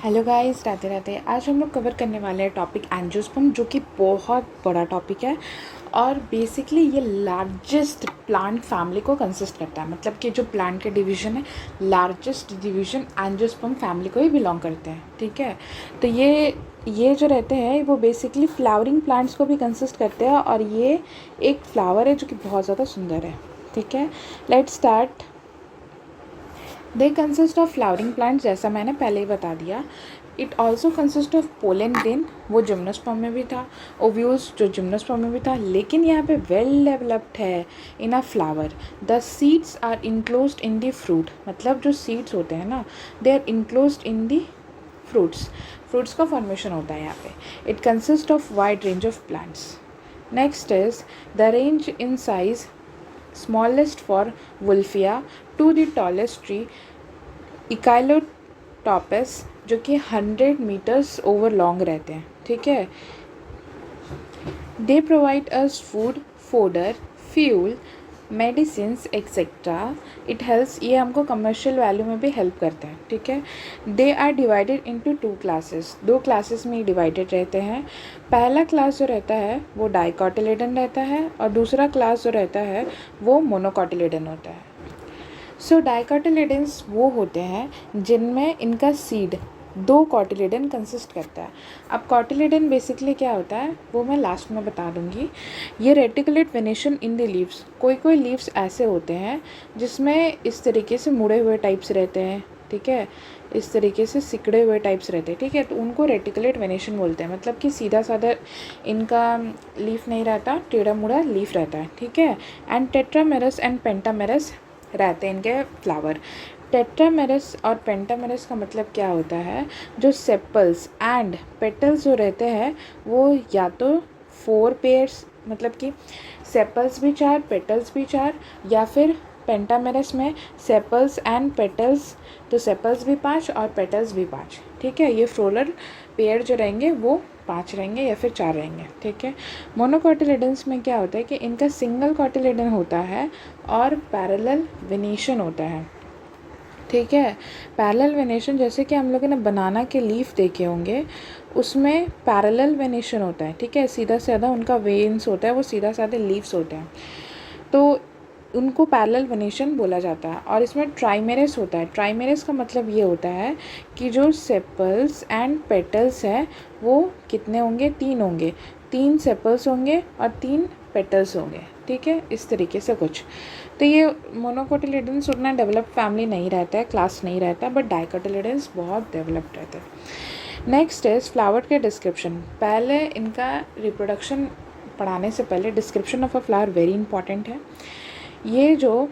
Hello guys, Radhe Radhe. आज हम लोग कवर करने वाले हैं टॉपिक एंजियोस्पर्म, जो कि बहुत बड़ा टॉपिक है और बेसिकली ये लार्जेस्ट प्लांट फैमिली को कंसिस्ट करता है। मतलब कि जो प्लांट के डिवीज़न है, लार्जेस्ट डिवीज़न एंजियोस्पर्म फैमिली को ही बिलोंग करते हैं। ठीक है, तो ये जो रहते हैं वो बेसिकली फ्लावरिंग प्लांट्स को भी कंसिस्ट करते हैं और ये एक फ्लावर है जो कि बहुत ज़्यादा सुंदर है। ठीक है, let's start. They consist of flowering plants, जैसा मैंने पहले ही बता दिया। It also consist of pollen grain, वो जिम्नोस्पर्म में भी था। ओव्यूल्स, जो जिम्नोस्पर्म में भी था, लेकिन यहाँ पे वेल डेवलप्ड है in a flower. The seeds are enclosed in the fruit, मतलब जो सीड्स होते हैं ना, they are enclosed in the fruits का फॉर्मेशन होता है यहाँ पे। It consist of wide range of plants. Next is the range in size, smallest for Wolffia to the tallest tree Echinotopus, जो कि 100 मीटर्स ओवर लॉन्ग रहते हैं। ठीक है, they provide us food, fodder, fuel, medicines etcetera. It helps, ये हमको commercial value में भी हेल्प करते हैं। ठीक है, they are divided into 2 classes, 2 classes में डिवाइडेड रहते हैं। पहला क्लास जो रहता है वो डाइकोटिलेडन रहता है और दूसरा क्लास जो रहता है वो मोनोकोटिलेडन होता है। सो डाइकोटिलेडन्स वो होते हैं जिनमें इनका सीड 2 कोटिलेडन कंसिस्ट करता है। अब कोटिलेडन बेसिकली क्या होता है वो मैं लास्ट में बता दूंगी। ये reticulate venation in the leaves, कोई लीव्स ऐसे होते हैं जिसमें इस तरीके से मुड़े हुए टाइप्स रहते हैं। ठीक है, इस तरीके से सिकड़े हुए टाइप्स रहते हैं। ठीक है, तो उनको रेटिकुलेट वेनेशन बोलते हैं, मतलब कि सीधा साधा इनका लीफ नहीं रहता, टेढ़ा मुड़ा लीफ रहता है। ठीक है, एंड टेट्रामेरस एंड पेंटामेरस रहते हैं इनके फ्लावर। टेट्रामेरस और पेंटामेरस का मतलब क्या होता है, जो सेपल्स एंड पेटल्स जो रहते हैं वो या तो 4 पेयर्स, मतलब कि सेपल्स भी 4, पेटल्स भी 4, या फिर पेंटामेरस में सेपल्स एंड पेटल्स, तो सेपल्स भी 5 और पेटल्स भी 5। ठीक है, ये फ्लोरल पेयर जो रहेंगे वो 5 रहेंगे या फिर 4 रहेंगे। ठीक है, मोनोकोटिलेडन्स में क्या होता है कि इनका सिंगल कोटिलेडन होता है और पैरेलल वेनेशन होता है। ठीक है, पैरेलल वेनेशन जैसे कि हम लोगों ने बनाना के लीफ देखे होंगे, उसमें पैरेलल वेनेशन होता है। ठीक है, सीधा साधा उनका वेन्स होता है, वो सीधा साधे लीव्स होते हैं, तो उनको पैरेलल वेनेशन बोला जाता है। और इसमें ट्राइमेरस होता है। ट्राइमेरस का मतलब ये होता है कि जो सेपल्स एंड पेटल्स हैं वो कितने होंगे, 3 होंगे, 3 सेपल्स होंगे और 3 पेटल्स होंगे। ठीक है, इस तरीके से कुछ। तो ये मोनोकोटिलेडन्स उतना डेवलप्ड फैमिली नहीं रहता है, क्लास नहीं रहता, बट डाइकोटिलेडन्स बहुत डेवलप्ड रहते हैं। नेक्स्ट इज फ्लावर के डिस्क्रिप्शन। पहले इनका रिप्रोडक्शन पढ़ाने से पहले description of a flower very important है। ये जो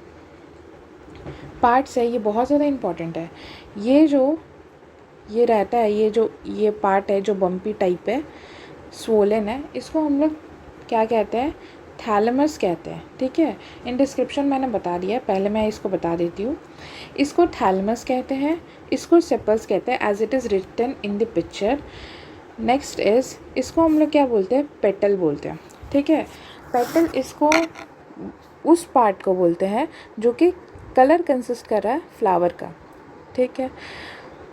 पार्ट्स है ये बहुत ज़्यादा इंपॉर्टेंट है। ये रहता है, ये पार्ट है जो बम्पी टाइप है, स्वोलन है, इसको हम लोग क्या कहते हैं, थैलेमस कहते हैं। ठीक है, इन डिस्क्रिप्शन मैंने बता दिया, पहले मैं इसको बता देती हूँ। इसको थैलेमस कहते हैं, इसको सेपल्स कहते हैं, as it is written in the picture. Next is, इसको हम लोग क्या बोलते हैं, पेटल बोलते हैं। ठीक है, पेटल इसको उस पार्ट को बोलते हैं जो कि कलर कंसिस्ट कर रहा है फ्लावर का। ठीक है,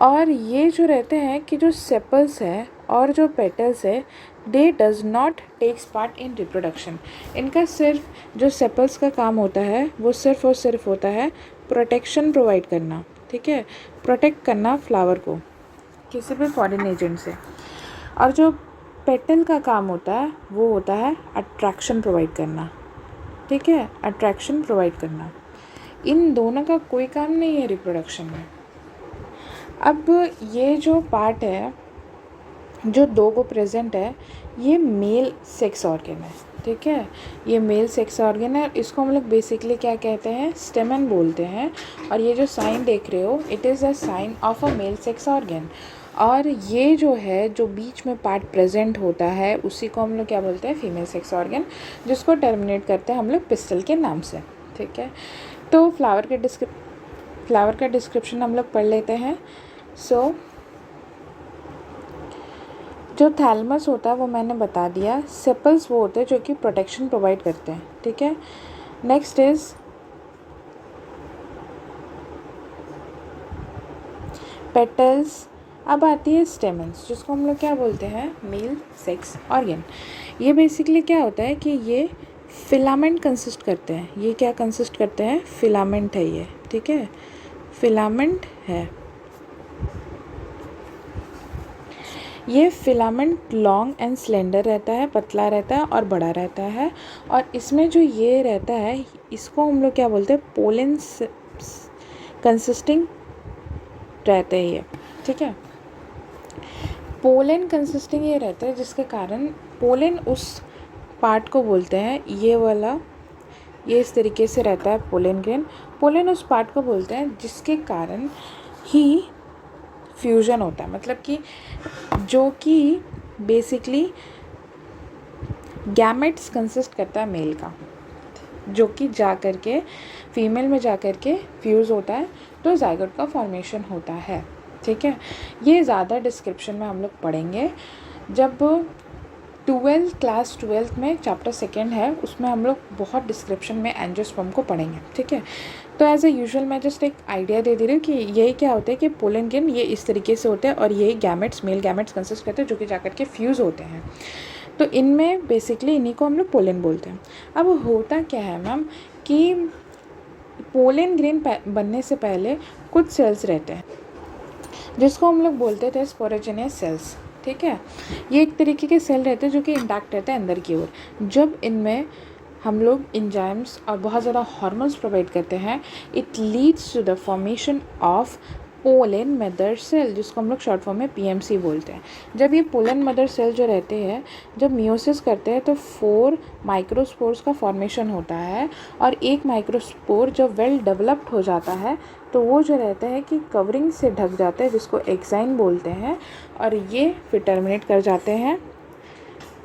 और ये जो रहते हैं कि जो सेपल्स है और जो पेटल्स है, they does not takes part in reproduction. इनका सिर्फ जो सेपल्स का काम होता है वो सिर्फ और सिर्फ होता है प्रोटेक्शन प्रोवाइड करना। ठीक है, प्रोटेक्ट करना फ्लावर को किसी भी फॉरेन एजेंट से। और जो पेटल का काम होता है वो होता है अट्रैक्शन प्रोवाइड करना। ठीक है, अट्रैक्शन प्रोवाइड करना। इन दोनों का कोई काम नहीं है रिप्रोडक्शन में। अब ये जो पार्ट है जो 2 को प्रेजेंट है, ये मेल सेक्स ऑर्गन है। ठीक है, ये मेल सेक्स ऑर्गन है। इसको हम लोग बेसिकली क्या कहते हैं, स्टेमन बोलते हैं। और ये जो साइन देख रहे हो, it is a sign of a male sex organ. और ये जो है, जो बीच में पार्ट प्रेजेंट होता है, उसी को हम लोग क्या बोलते हैं, फीमेल सेक्स ऑर्गन, जिसको टर्मिनेट करते हैं हम लोग पिस्टल के नाम से। ठीक है, तो फ्लावर का डिस्क्रिप्शन हम लोग पढ़ लेते हैं। सो जो थैलेमस होता है वो मैंने बता दिया। सेपल्स वो होते हैं जो कि प्रोटेक्शन प्रोवाइड करते हैं। ठीक है, नेक्स्ट इज पेटल्स, अब आती है स्टेमन्स, जिसको हम लोग क्या बोलते हैं, मेल सेक्स ऑर्गन। ये बेसिकली क्या होता है कि ये फिलामेंट कंसिस्ट करते हैं। ये क्या कंसिस्ट करते हैं, फिलामेंट है ये, ठीक है, फिलामेंट है। ये फिलामेंट लॉन्ग एंड स्लेंडर रहता है, पतला रहता है और बड़ा रहता है। और इसमें जो ये रहता है इसको हम लोग क्या बोलते हैं, पोलन कंसिस्टिंग रहते हैं ये, ठीक है। पोलन कंसिस्टिंग ये रहता है जिसके कारण पोलन उस पार्ट को बोलते हैं, ये वाला, ये इस तरीके से रहता है पोलन ग्रेन। पोलन उस पार्ट को बोलते हैं जिसके कारण ही फ्यूजन होता है, मतलब कि जो कि बेसिकली गैमेट्स कंसिस्ट करता है मेल का, जो कि जा कर के फीमेल में जा कर के फ्यूज़ होता है, तो ज़ाइगोट का फॉर्मेशन होता है, ठीक है। ये ज़्यादा डिस्क्रिप्शन में हम लोग पढ़ेंगे जब क्लास 12 में चैप्टर 2 है, उसमें हम लोग बहुत डिस्क्रिप्शन में एंजियोस्पर्म को पढ़ेंगे, ठीक है। तो एज ए यूजुअल मैं जस्ट एक आइडिया दे रही हूँ कि यही क्या होता है कि पोलन ग्रेन ये इस तरीके से होते हैं और यही गैमेट्स, मेल गैमेट्स कंसिस्ट करते हैं जो कि जाकर के फ्यूज़ होते हैं। तो इनमें बेसिकली इन्हीं को हम लोग पोलन बोलते हैं। अब होता क्या है मैम कि पोलन ग्रेन बनने से पहले कुछ सेल्स रहते हैं जिसको हम लोग बोलते थे स्पोरोजेनियस सेल्स, ठीक है। ये एक तरीके के सेल रहते हैं जो कि इंटैक्ट रहते हैं अंदर की ओर। जब इनमें हम लोग एंजाइम्स और बहुत ज़्यादा हार्मोन्स प्रोवाइड करते हैं, it leads to the formation of pollen mother cell, जिसको हम लोग शॉर्ट फॉर्म में पीएमसी बोलते हैं। जब ये पोलन मदर सेल जो रहते हैं, जब मियोसिस करते हैं तो 4 माइक्रोस्पोर्स का फॉर्मेशन होता है। और एक माइक्रोस्पोर जब वेल डेवलप्ड हो जाता है तो वो जो रहता है कि कवरिंग से ढक जाता है, जिसको एक्साइन बोलते हैं, और ये फिर टर्मिनेट कर जाते हैं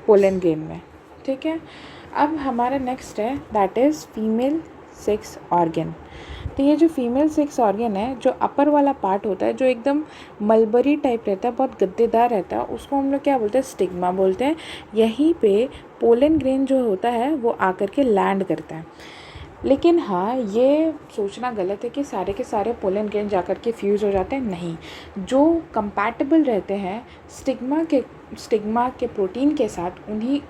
पोलन ग्रेन में, ठीक है। अब हमारा नेक्स्ट है that is female sex organ. तो ये जो फीमेल सेक्स ऑर्गन है, जो अपर वाला पार्ट होता है जो एकदम मलबरी टाइप रहता है, बहुत गद्देदार रहता है, उसको हम लोग क्या बोलते हैं, स्टिग्मा बोलते हैं। यहीं पे पोलन ग्रेन जो होता है वो आकर के लैंड करता है। लेकिन हाँ, ये सोचना गलत है कि सारे के सारे पोलन ग्रेन जाकर के फ्यूज़ हो जाते हैं, नहीं। जो कंपैटिबल रहते हैं स्टिग्मा के प्रोटीन के साथ,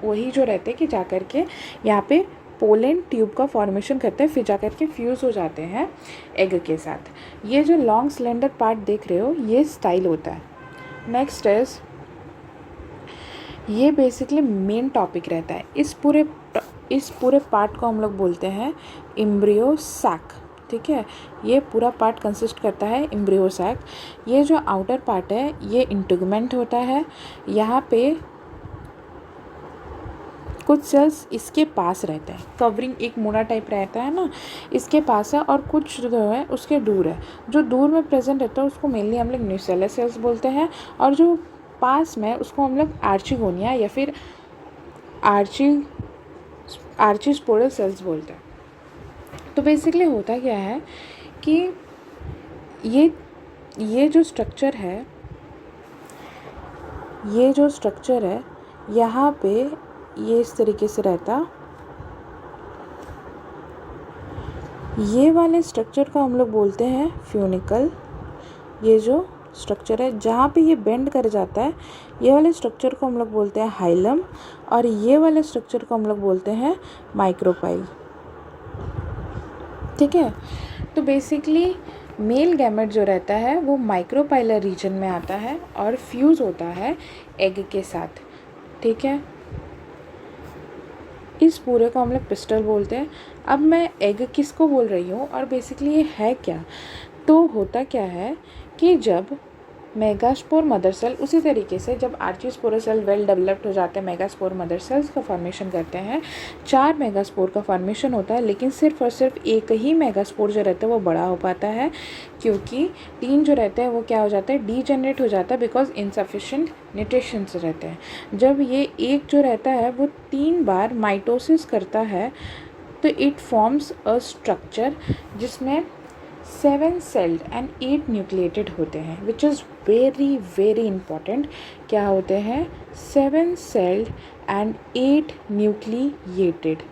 वही जो रहते हैं कि जाकर के यहाँ पे पोलन ट्यूब का फॉर्मेशन करते हैं, फिर जाकर के फ्यूज़ हो जाते हैं एग के साथ। ये जो लॉन्ग सिलेंडर पार्ट देख रहे हो, ये स्टाइल होता है। नेक्स्ट इज़, ये बेसिकली मेन टॉपिक रहता है। इस पूरे पार्ट को हम लोग बोलते हैं एम्ब्रियो सैक, ठीक है। ये पूरा पार्ट कंसिस्ट करता है एम्ब्रियो सैक। ये जो आउटर पार्ट है ये इंटीगुमेंट होता है। यहाँ पे कुछ सेल्स इसके पास रहते हैं, कवरिंग एक मोड़ा टाइप रहता है ना, इसके पास है, और कुछ जो है उसके दूर है। जो दूर में प्रेजेंट रहता है उसको मेनली हम लोग न्यूसेलर सेल्स बोलते हैं, और जो पास में उसको हम लोग आर्चिगोनिया या फिर आर्चिस्पोरल सेल्स बोलते हैं। तो बेसिकली होता क्या है कि ये जो स्ट्रक्चर है यहाँ पे ये इस तरीके से रहता। ये वाले स्ट्रक्चर को हम लोग बोलते हैं फ्यूनिकल। ये जो स्ट्रक्चर है जहाँ पे ये बेंड कर जाता है, ये वाले स्ट्रक्चर को हम लोग बोलते हैं हाइलम, और ये वाले स्ट्रक्चर को हम लोग बोलते हैं माइक्रोपाइल, ठीक है। तो बेसिकली मेल गैमेट जो रहता है वो माइक्रोपाइलर रीजन में आता है और फ्यूज़ होता है एग के साथ, ठीक है। इस पूरे को हम लोग पिस्टल बोलते हैं। अब मैं एग किसको बोल रही हूँ और बेसिकली ये है क्या, तो होता क्या है कि जब मेगास्पोर मदर सेल, उसी तरीके से जब आर्चिस्पोर सेल वेल डेवलप्ड हो जाते हैं, मेगास्पोर मदर सेल्स का फॉर्मेशन करते हैं। 4 मेगास्पोर का फॉर्मेशन होता है, लेकिन सिर्फ और सिर्फ एक ही मेगास्पोर जो रहता है वो बड़ा हो पाता है, क्योंकि 3 जो रहते हैं वो क्या हो जाता है, डीजेनरेट हो जाता है, बिकॉज इनसफिशिएंट न्यूट्रिशंस रहते हैं। जब ये एक जो रहता है वो 3 बार माइटोसिस करता है, तो इट फॉर्म्स अ स्ट्रक्चर जिसमें 7 सेल्ड एंड 8 न्यूक्लिएटेड होते हैं, which is very very important. क्या होते हैं, 7 सेल्ड एंड 8 न्यूक्लिएटेड,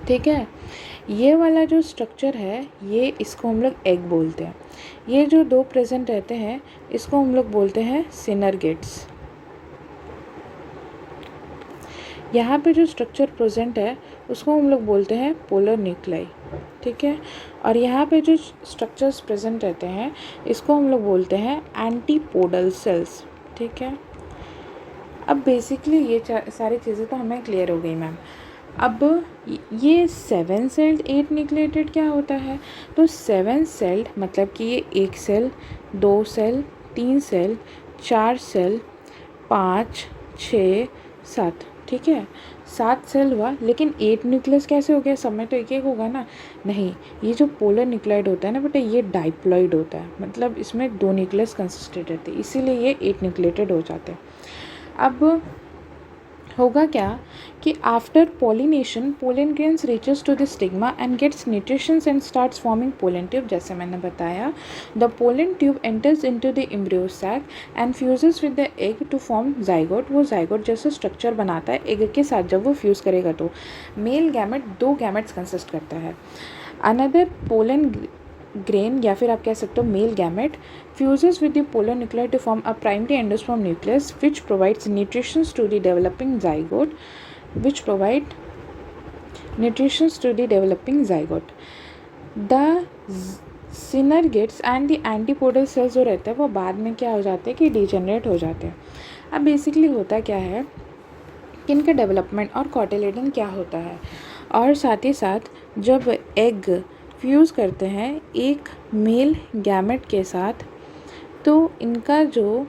ठीक है। ये वाला जो स्ट्रक्चर है ये इसको हम लोग एग बोलते हैं। ये जो दो प्रेजेंट रहते हैं इसको हम लोग बोलते हैं सिनरगेट्स। यहाँ पे जो स्ट्रक्चर प्रेजेंट है उसको हम लोग बोलते हैं पोलर न्यूक्लाई। ठीक है। और यहाँ पे जो स्ट्रक्चर्स प्रेजेंट रहते हैं इसको हम लोग बोलते हैं एंटीपोडल सेल्स। ठीक है। अब बेसिकली ये सारी चीज़ें तो हमें क्लियर हो गई मैम। अब ये 7 सेल्ड 8 न्यूक्लिएटेड क्या होता है? तो 7 सेल्ड मतलब कि ये 1 सेल, 2 सेल, 3 सेल, 4 सेल, 5, 6, 7। ठीक है, 7 सेल हुआ, लेकिन 8 न्यूक्लियस कैसे हो गया? सब में तो एक एक होगा ना। नहीं, ये जो पोलर न्यूक्लाइड होता है ना बेटा, ये डाइप्लॉइड होता है, मतलब इसमें 2 न्यूक्लियस कंसिस्टेड रहते हैं, इसीलिए ये 8 न्यूक्लिएटेड हो जाते हैं। अब होगा क्या कि after pollination pollen grains reaches to the stigma and gets nutritions and starts forming pollen tube. जैसे मैंने बताया, the pollen tube enters into the embryo sac and fuses with the egg to form zygote. वो zygote जैसा structure बनाता है egg के साथ। जब वो फ्यूज़ करेगा तो मेल गैमेट 2 गैमेट्स कंसिस्ट करता है। अनदर पोलन ग्रेन या फिर आप कह सकते हो male gamete fuses with the polar nuclei to form a primary endosperm nucleus which provides nutritions to the developing zygote the synergates and the antipodal cells जो रहते हैं वो बाद में क्या हो जाते हैं कि डिजेनरेट हो जाते हैं। अब बेसिकली होता क्या है कि इनका डेवलपमेंट और कॉटिलेडन क्या होता है, और साथ ही साथ जब एग फ्यूज़ करते हैं एक मेल गैमेट के साथ, तो इनका जो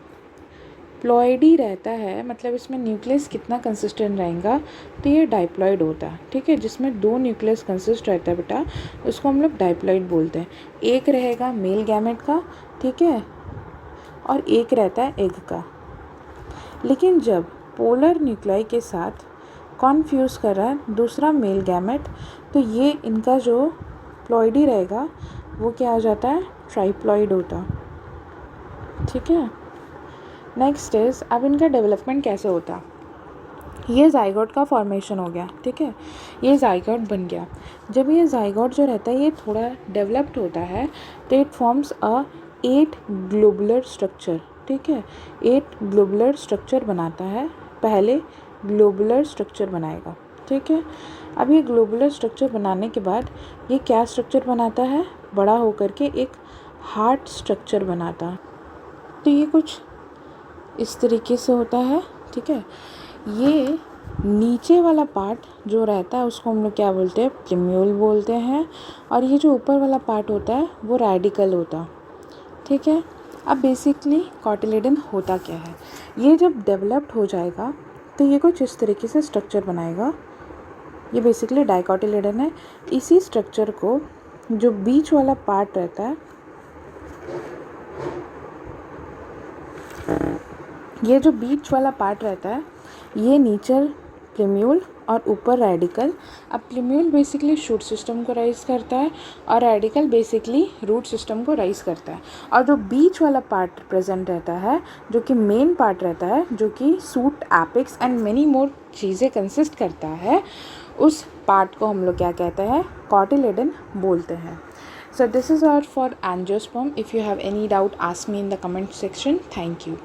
प्लॉइडी रहता है, मतलब इसमें न्यूक्लियस कितना कंसिस्टेंट रहेगा, तो ये डाइप्लॉइड होता है। ठीक है, जिसमें 2 न्यूक्लियस कंसिस्ट रहता है बेटा, उसको हम लोग डाइप्लॉइड बोलते हैं। एक रहेगा मेल गैमेट का, ठीक है, और एक रहता है एग का। लेकिन जब पोलर न्यूक्लाई के साथ कॉन्फ्यूज़ कर रहा है दूसरा मेल गैमेट, तो ये इनका जो प्लॉइडी रहेगा वो क्या हो जाता है? ट्राइप्लॉइड होता। ठीक है। नेक्स्ट इज, अब इनका डेवलपमेंट कैसे होता? ये जाइगोट का फॉर्मेशन हो गया। ठीक है, ये जाइगोट बन गया। जब ये जाइगोट जो रहता है ये थोड़ा डेवलप्ड होता है तो it forms a 8 globular structure. ठीक है, 8 ग्लोबुलर स्ट्रक्चर बनाता है, पहले ग्लोबुलर स्ट्रक्चर बनाएगा। ठीक है, अब ये ग्लोबुलर स्ट्रक्चर बनाने के बाद ये क्या स्ट्रक्चर बनाता है? बड़ा होकर के एक हार्ट स्ट्रक्चर बनाता है। तो ये कुछ इस तरीके से होता है। ठीक है, ये नीचे वाला पार्ट जो रहता है उसको हम लोग क्या बोलते हैं? प्रिम्यूल बोलते हैं, और ये जो ऊपर वाला पार्ट होता है वो रेडिकल होता। ठीक है, अब बेसिकली कॉटिलेडन होता क्या है? ये जब डेवलप्ड हो जाएगा तो ये कुछ इस तरीके से स्ट्रक्चर बनाएगा। ये बेसिकली डाइकोटिलेडन है। इसी स्ट्रक्चर को जो बीच वाला पार्ट रहता है, ये जो बीच वाला पार्ट रहता है ये नीचे प्रिम्यूल और ऊपर रेडिकल। अब प्रिम्यूल बेसिकली शूट सिस्टम को राइज करता है और रेडिकल बेसिकली रूट सिस्टम को राइज करता है। और जो बीच वाला पार्ट प्रेजेंट रहता है जो कि मेन पार्ट रहता है, जो कि सूट, एपिक्स एंड मेनी मोर चीज़ें कंसिस्ट करता है, उस पार्ट को हम लोग क्या कहते हैं? कॉटिलेडन बोलते हैं। So this is all for angiosperm. If you have any doubt, ask me in the comment section. Thank you.